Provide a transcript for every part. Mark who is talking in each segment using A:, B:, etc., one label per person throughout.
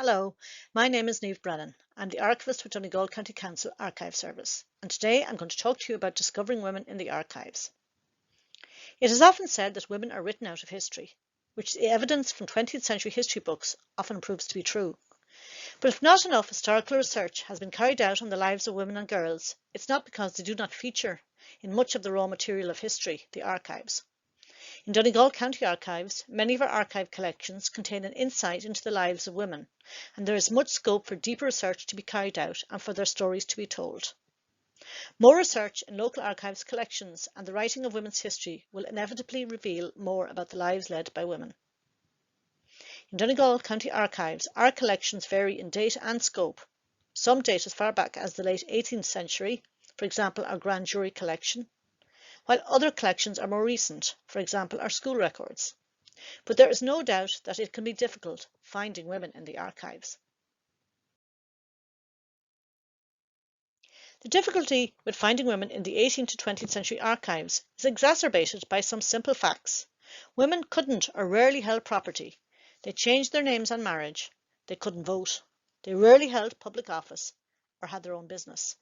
A: Hello, my name is Niamh Brennan. I'm the archivist with Donegal County Council Archive Service, and today I'm going to talk to you about discovering women in the archives. It is often said that women are written out of history, which the evidence from 20th century history books often proves to be true. But if not enough historical research has been carried out on the lives of women and girls, it's not because they do not feature in much of the raw material of history, the archives. In Donegal County Archives, many of our archive collections contain an insight into the lives of women, and there is much scope for deeper research to be carried out and for their stories to be told. More research in local archives collections and the writing of women's history will inevitably reveal more about the lives led by women. In Donegal County Archives, our collections vary in date and scope. Some date as far back as the late 18th century, for example our grand jury collection, while other collections are more recent, for example our school records. But there is no doubt that it can be difficult finding women in the archives. The difficulty with finding women in the 18th to 20th century archives is exacerbated by some simple facts. Women couldn't or rarely held property. They changed their names on marriage. They couldn't vote. They rarely held public office or had their own business.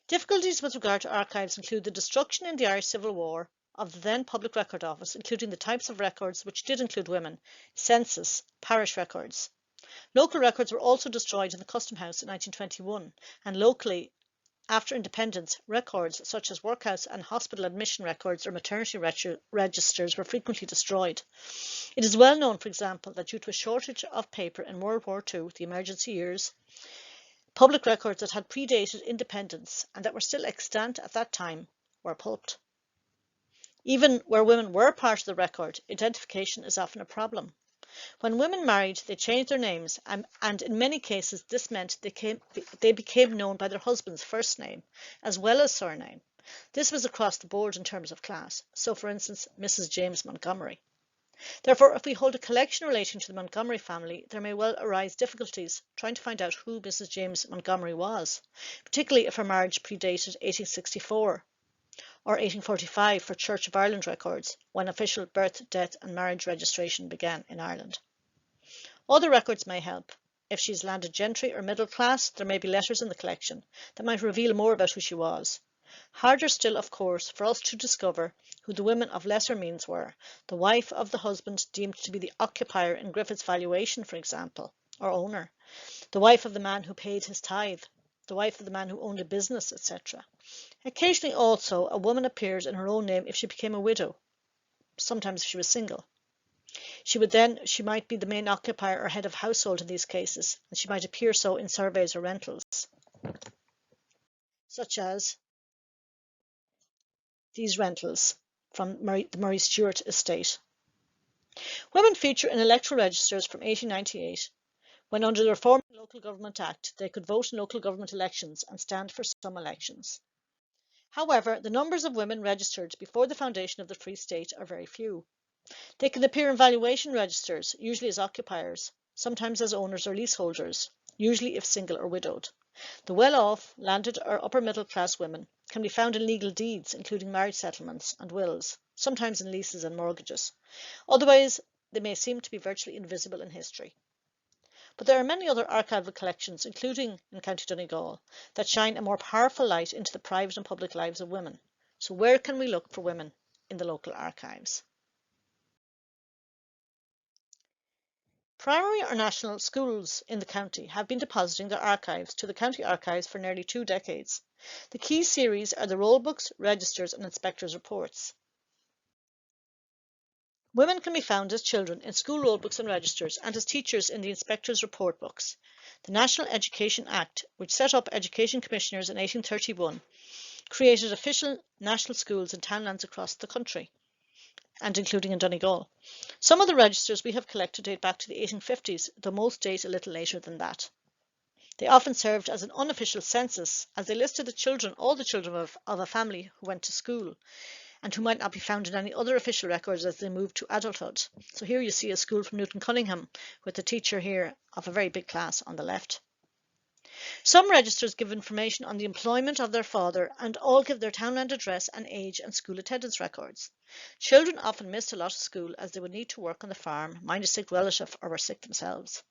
A: Difficulties with regard to archives include the destruction in the Irish Civil War of the then Public Record Office, including the types of records which did include women, census, parish records. Local records were also destroyed in the Custom House in 1921, and locally, after independence, records such as workhouse and hospital admission records or maternity registers were frequently destroyed. It is well known, for example, that due to a shortage of paper in World War II, the emergency years, public records that had predated independence and that were still extant at that time were pulped. Even where women were part of the record, identification is often a problem. When women married, they changed their names, and in many cases this meant they became known by their husband's first name as well as surname. This was across the board in terms of class. So, for instance, Mrs. James Montgomery. Therefore, if we hold a collection relating to the Montgomery family, there may well arise difficulties trying to find out who Mrs. James Montgomery was, particularly if her marriage predated 1864 or 1845 for Church of Ireland records, when official birth, death and marriage registration began in Ireland. Other records may help. If she's landed gentry or middle class, there may be letters in the collection that might reveal more about who she was. Harder still, of course, for us to discover who the women of lesser means were, the wife of the husband deemed to be the occupier in Griffith's valuation, for example, or owner, the wife of the man who paid his tithe, the wife of the man who owned a business, etc. Occasionally also a woman appears in her own name if she became a widow, sometimes if she was single. She might be the main occupier or head of household in these cases, and she might appear so in surveys or rentals, such as these rentals from the Murray Stewart estate. Women feature in electoral registers from 1898, when under the Reforming Local Government Act they could vote in local government elections and stand for some elections. However, the numbers of women registered before the foundation of the Free State are very few. They can appear in valuation registers, usually as occupiers, sometimes as owners or leaseholders, usually if single or widowed. The well-off, landed or upper-middle class women can be found in legal deeds, including marriage settlements and wills, sometimes in leases and mortgages. Otherwise, they may seem to be virtually invisible in history. But there are many other archival collections, including in County Donegal, that shine a more powerful light into the private and public lives of women. So where can we look for women in the local archives? Primary or national schools in the county have been depositing their archives to the county archives for nearly 2 decades. The key series are the roll books, registers and inspectors' reports. Women can be found as children in school roll books and registers and as teachers in the inspectors' report books. The National Education Act, which set up education commissioners in 1831, created official national schools in townlands across the country, and including in Donegal. Some of the registers we have collected date back to the 1850s, though most date a little later than that. They often served as an unofficial census, as they listed the children, all the children of a family who went to school, and who might not be found in any other official records as they moved to adulthood. So here you see a school from Newton Cunningham, with the teacher here of a very big class on the left. Some registers give information on the employment of their father and all give their townland address and age and school attendance records. Children often missed a lot of school as they would need to work on the farm, mind a sick relative, or were sick themselves.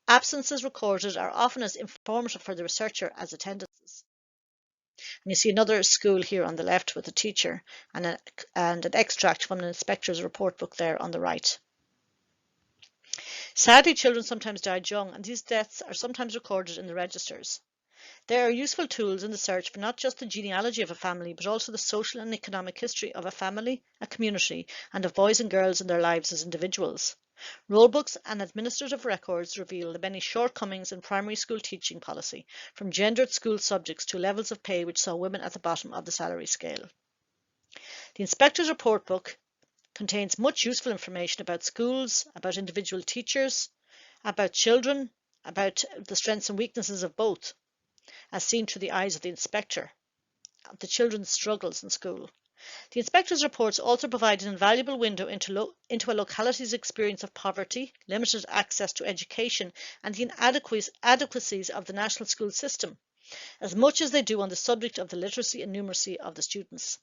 A: Absences recorded are often as informative for the researcher as attendances. And you see another school here on the left with a teacher and an extract from an inspector's report book there on the right. Sadly, children sometimes died young, and these deaths are sometimes recorded in the registers. They are useful tools in the search for not just the genealogy of a family, but also the social and economic history of a family, a community, and of boys and girls in their lives as individuals. Rollbooks and administrative records reveal the many shortcomings in primary school teaching policy, from gendered school subjects to levels of pay which saw women at the bottom of the salary scale. The Inspector's Report Book contains much useful information about schools, about individual teachers, about children, about the strengths and weaknesses of both, as seen through the eyes of the inspector, the children's struggles in school. The inspector's reports also provide an invaluable window into a locality's experience of poverty, limited access to education, and the inadequacies of the national school system, as much as they do on the subject of the literacy and numeracy of the students.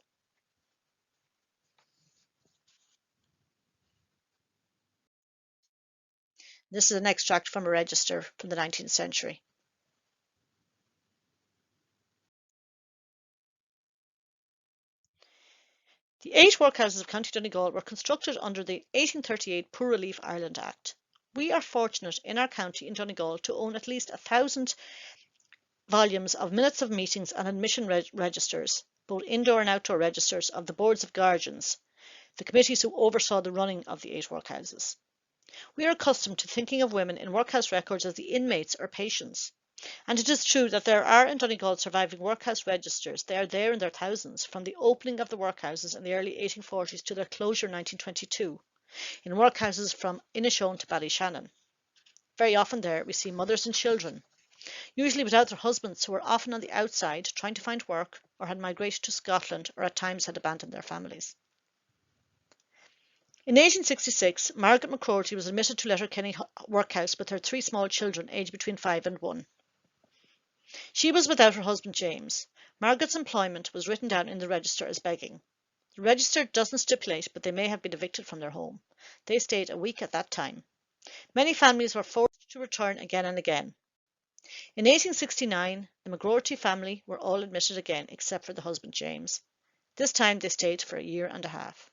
A: This is an extract from a register from the 19th century. The 8 workhouses of County Donegal were constructed under the 1838 Poor Relief Ireland Act. We are fortunate in our county in Donegal to own at least 1,000 volumes of minutes of meetings and admission registers, both indoor and outdoor registers of the boards of guardians, the committees who oversaw the running of the 8 workhouses. We are accustomed to thinking of women in workhouse records as the inmates or patients. And it is true that there are in Donegal surviving workhouse registers. They are there in their thousands, from the opening of the workhouses in the early 1840s to their closure in 1922, in workhouses from Inishowen to Ballyshannon. Very often there we see mothers and children, usually without their husbands, who were often on the outside trying to find work or had migrated to Scotland or at times had abandoned their families. In 1866, Margaret McCrory was admitted to Letterkenny workhouse with her 3 small children aged between 5 and 1. She was without her husband James. Margaret's employment was written down in the register as begging. The register doesn't stipulate, but they may have been evicted from their home. They stayed a week at that time. Many families were forced to return again and again. In 1869, the McGroarty family were all admitted again, except for the husband James. This time they stayed for a year and a half.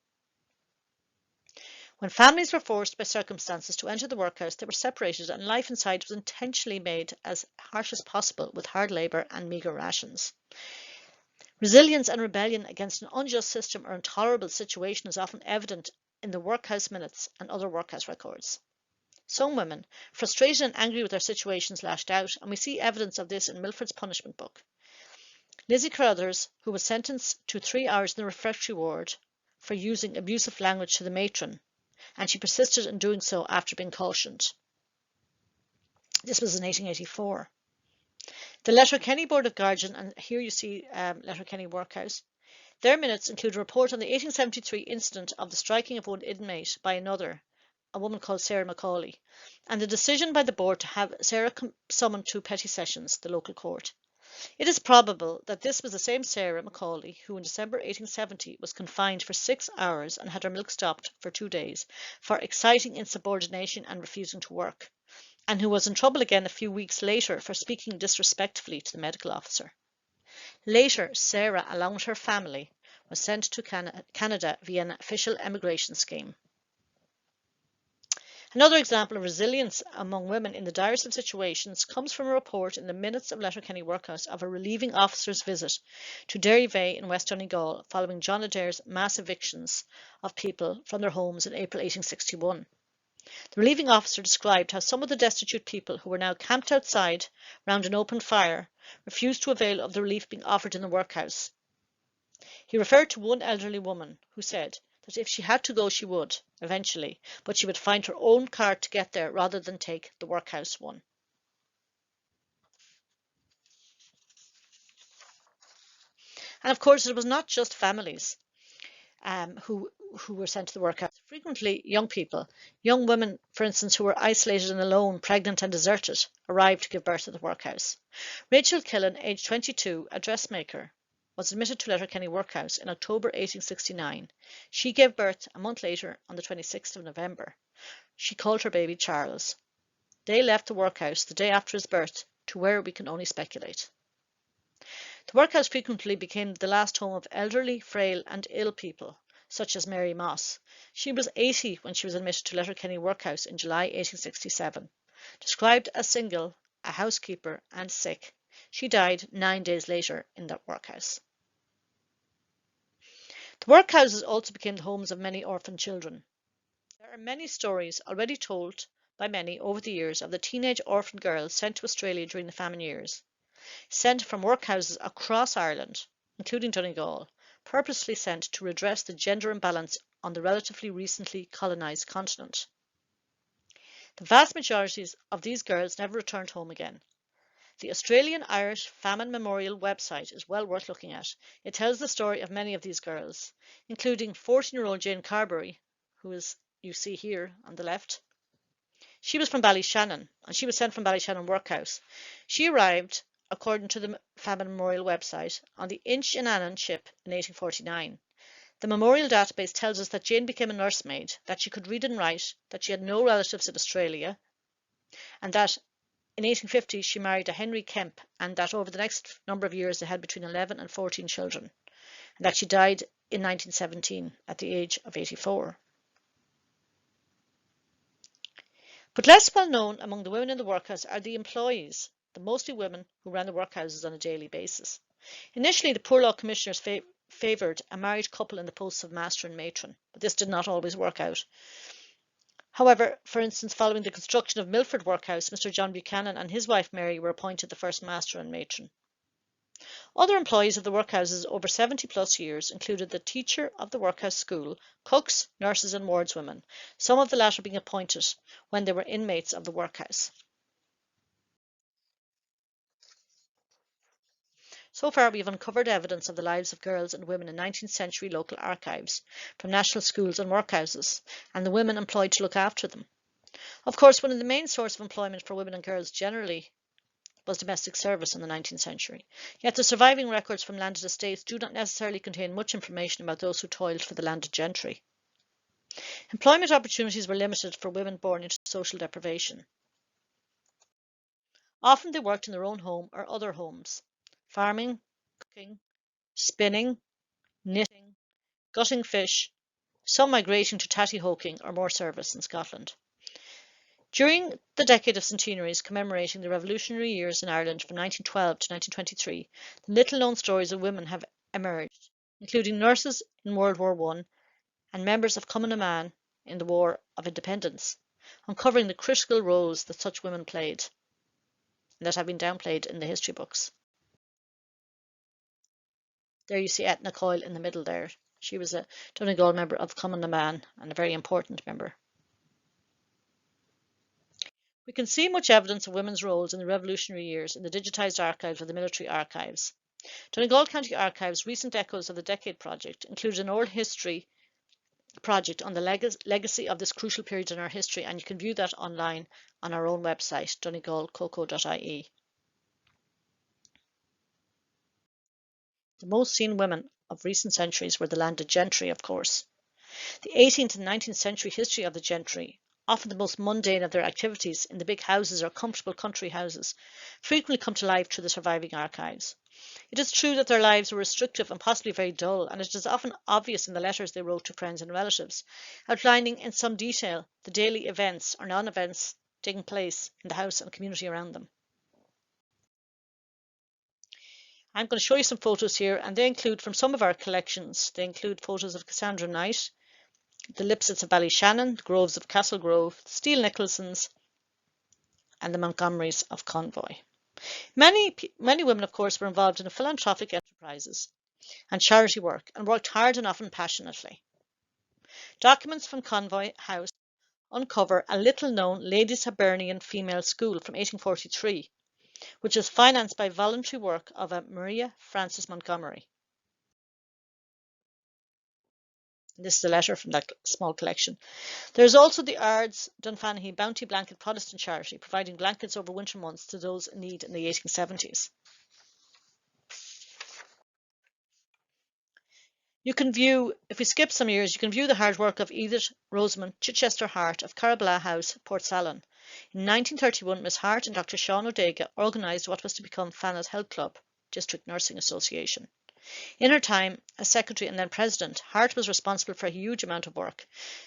A: When families were forced by circumstances to enter the workhouse, they were separated and life inside was intentionally made as harsh as possible with hard labour and meagre rations. Resilience and rebellion against an unjust system or intolerable situation is often evident in the workhouse minutes and other workhouse records. Some women, frustrated and angry with their situations, lashed out, and we see evidence of this in Milford's punishment book. Lizzie Carruthers, who was sentenced to 3 hours in the refectory ward for using abusive language to the matron, and she persisted in doing so after being cautioned. This was in 1884. The Letterkenny Board of Guardians, and here you see Letterkenny Workhouse, their minutes include a report on the 1873 incident of the striking of one inmate by another, a woman called Sarah Macaulay, and the decision by the board to have Sarah summoned to Petty Sessions, the local court. It is probable that this was the same Sarah Macaulay who in December 1870 was confined for 6 hours and had her milk stopped for 2 days for exciting insubordination and refusing to work, and who was in trouble again a few weeks later for speaking disrespectfully to the medical officer. Later, Sarah, along with her family, was sent to Canada via an official emigration scheme. Another example of resilience among women in the direst of situations comes from a report in the minutes of Letterkenny Workhouse of a relieving officer's visit to Derryveigh in West Donegal following John Adair's mass evictions of people from their homes in April 1861. The relieving officer described how some of the destitute people who were now camped outside round an open fire refused to avail of the relief being offered in the workhouse. He referred to one elderly woman who said that if she had to go she would, eventually, but she would find her own car to get there rather than take the workhouse one. And of course it was not just families who were sent to the workhouse. Frequently, young people, young women, for instance, who were isolated and alone, pregnant and deserted, arrived to give birth at the workhouse. Rachel Killen, aged 22, a dressmaker, was admitted to Letterkenny Workhouse in October 1869. She gave birth a month later on the 26th of November. She called her baby Charles. They left the workhouse the day after his birth, to where we can only speculate. The workhouse frequently became the last home of elderly, frail and ill people, such as Mary Moss. She was 80 when she was admitted to Letterkenny Workhouse in July 1867. Described as single, a housekeeper and sick, she died 9 days later in that workhouse. The workhouses also became the homes of many orphan children. There are many stories already told by many over the years of the teenage orphan girls sent to Australia during the famine years, sent from workhouses across Ireland, including Donegal, purposely sent to redress the gender imbalance on the relatively recently colonised continent. The vast majority of these girls never returned home again. The Australian Irish Famine Memorial website is well worth looking at. It tells the story of many of these girls, including 14-year-old Jane Carberry, who is you see here on the left. She was from Ballyshannon, and she was sent from Ballyshannon Workhouse. She arrived, according to the Famine Memorial website, on the Inch and Annan ship in 1849. The memorial database tells us that Jane became a nursemaid, that she could read and write, that she had no relatives in Australia, and that in 1850 she married a Henry Kemp, and that over the next number of years they had between 11 and 14 children, and that she died in 1917 at the age of 84. But less well known among the women in the workhouse are the employees, the mostly women who ran the workhouses on a daily basis. Initially, the Poor Law Commissioners favoured a married couple in the posts of master and matron, but this did not always work out. However, for instance, following the construction of Milford Workhouse, Mr. John Buchanan and his wife Mary were appointed the first master and matron. Other employees of the workhouses over 70 plus years included the teacher of the workhouse school, cooks, nurses and wardswomen, some of the latter being appointed when they were inmates of the workhouse. So far, we have uncovered evidence of the lives of girls and women in 19th century local archives, from national schools and workhouses, and the women employed to look after them. Of course, one of the main sources of employment for women and girls generally was domestic service in the 19th century. Yet the surviving records from landed estates do not necessarily contain much information about those who toiled for the landed gentry. Employment opportunities were limited for women born into social deprivation. Often they worked in their own home or other homes, farming, cooking, spinning, knitting, gutting fish, some migrating to tatty-hawking or more service in Scotland. During the decade of centenaries commemorating the revolutionary years in Ireland from 1912 to 1923, the little-known stories of women have emerged, including nurses in World War I and members of Common Man in the War of Independence, uncovering the critical roles that such women played and that have been downplayed in the history books. There you see Etna Coyle in the middle there. She was a Donegal member of Common Man and a very important member. We can see much evidence of women's roles in the revolutionary years in the digitised archives of the military archives. Donegal County Archives' recent echoes of the Decade Project included an oral history project on the legacy of this crucial period in our history, and you can view that online on our own website, donegalcoco.ie. The most seen women of recent centuries were the landed gentry, of course. The 18th and 19th century history of the gentry, often the most mundane of their activities in the big houses or comfortable country houses, frequently come to life through the surviving archives. It is true that their lives were restrictive and possibly very dull, and it is often obvious in the letters they wrote to friends and relatives, outlining in some detail the daily events or non-events taking place in the house and community around them. I'm going to show you some photos here, and they include from some of our collections. They include photos of Cassandra Knight, the Lipsets of Ballyshannon, the Groves of Castlegrove, the Steele Nicholsons, and the Montgomerys of Convoy. Many women, of course, were involved in philanthropic enterprises and charity work and worked hard and often passionately. Documents from Convoy House uncover a little-known Ladies' Hibernian Female School from 1843, which was financed by voluntary work of a Maria Frances Montgomery. This is a letter from that small collection. There's also the Ard's Dunfanaghy Bounty Blanket Protestant charity, providing blankets over winter months to those in need in the 1870s. You can view, if we skip some years, you can view the hard work of Edith Rosamond Chichester Hart of Carabala House, Portsalon. In 1931, Miss Hart and Dr. Sean O'Dega organised what was to become Fana's Health Club, District Nursing Association. In her time as secretary and then president, Hart was responsible for a huge amount of work: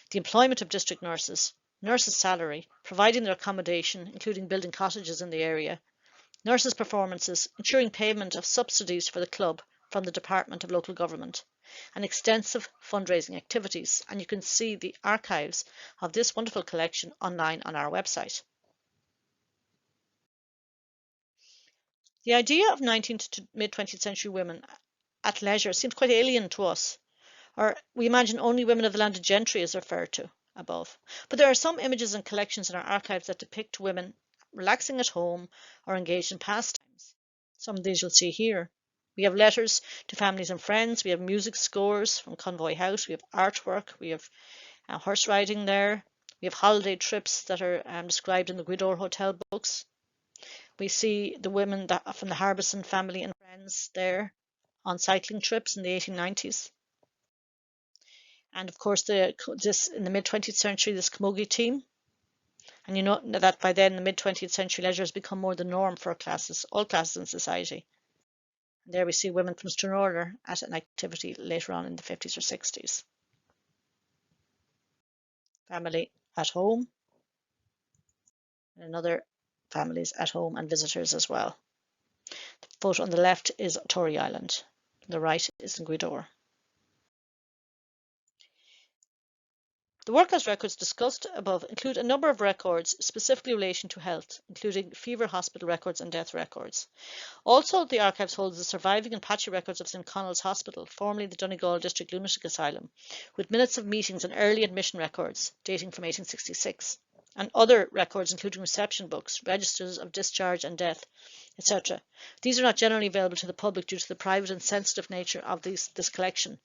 A: the employment of district nurses, nurses' salary, providing their accommodation, including building cottages in the area, nurses' performances, ensuring payment of subsidies for the club from the Department of Local Government, and extensive fundraising activities. And you can see the archives of this wonderful collection online on our website. The idea of 19th to mid-20th century women at leisure seems quite alien to us, or we imagine only women of the landed gentry is referred to above. But there are some images and collections in our archives that depict women relaxing at home or engaged in pastimes. Some of these you'll see here. We have letters to families and friends, we have music scores from Convoy House, we have artwork, we have horse riding there, we have holiday trips that are described in the Gwyddor Hotel books. We see the women from the Harbison family and friends there on cycling trips in the 1890s. And of course, this in the mid-20th century, this camogie team. And you know that by then, the mid-20th century, leisure has become more the norm for all classes in society. And there we see women from Stranorlar at an activity later on in the 50s or 60s. Family at home. And another families at home and visitors as well. The photo on the left is Tory Island. The right is in Gwyddor. The workhouse records discussed above include a number of records specifically relating to health, including fever hospital records and death records. Also, the archives holds the surviving and patchy records of St Connell's Hospital, formerly the Donegal District Lunatic Asylum, with minutes of meetings and early admission records dating from 1866, and other records including reception books, registers of discharge and death, etc. These are not generally available to the public due to the private and sensitive nature of this collection,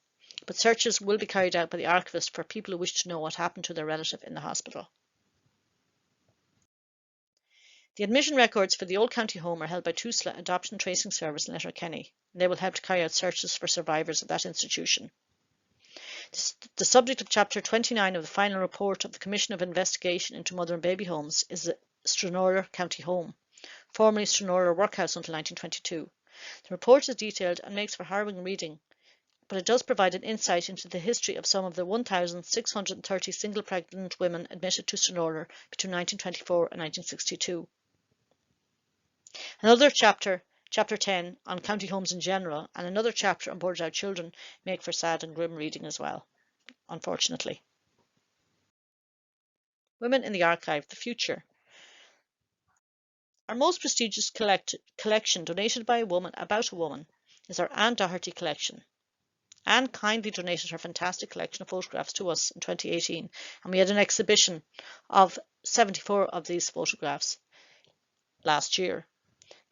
A: but searches will be carried out by the archivist for people who wish to know what happened to their relative in the hospital. The admission records for the Old County Home are held by Tusla Adoption Tracing Service in Letterkenny, and they will help to carry out searches for survivors of that institution. The subject of Chapter 29 of the final report of the Commission of Investigation into Mother and Baby Homes is the Stranorlar County Home, formerly Stranorlar Workhouse until 1922. The report is detailed and makes for harrowing reading, but it does provide an insight into the history of some of the 1,630 single pregnant women admitted to Stranorlar between 1924 and 1962. Another chapter, Chapter 10, on county homes in general, and another chapter on boarded out children make for sad and grim reading as well, unfortunately. Women in the Archive, the Future. Our most prestigious collection donated by a woman about a woman is our Ann Doherty collection. Anne kindly donated her fantastic collection of photographs to us in 2018, and we had an exhibition of 74 of these photographs last year.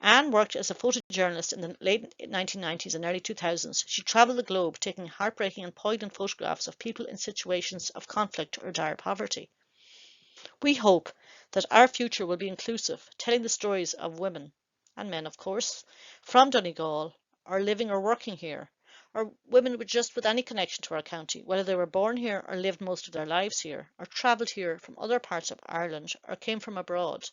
A: Anne worked as a photojournalist in the late 1990s and early 2000s. She travelled the globe taking heartbreaking and poignant photographs of people in situations of conflict or dire poverty. We hope that our future will be inclusive, telling the stories of women, and men of course, from Donegal, or living or working here, or women with any connection to our county, whether they were born here or lived most of their lives here, or travelled here from other parts of Ireland, or came from abroad,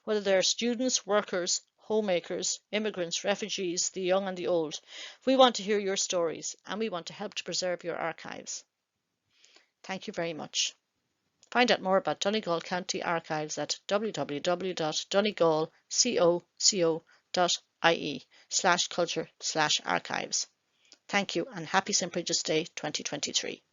A: whether they are students, workers, homemakers, immigrants, refugees, the young and the old. We want to hear your stories, and we want to help to preserve your archives. Thank you very much. Find out more about Donegal County Archives at www.donegalcoco.ie/culture/archives. Thank you and happy St. Bridget's Day 2023.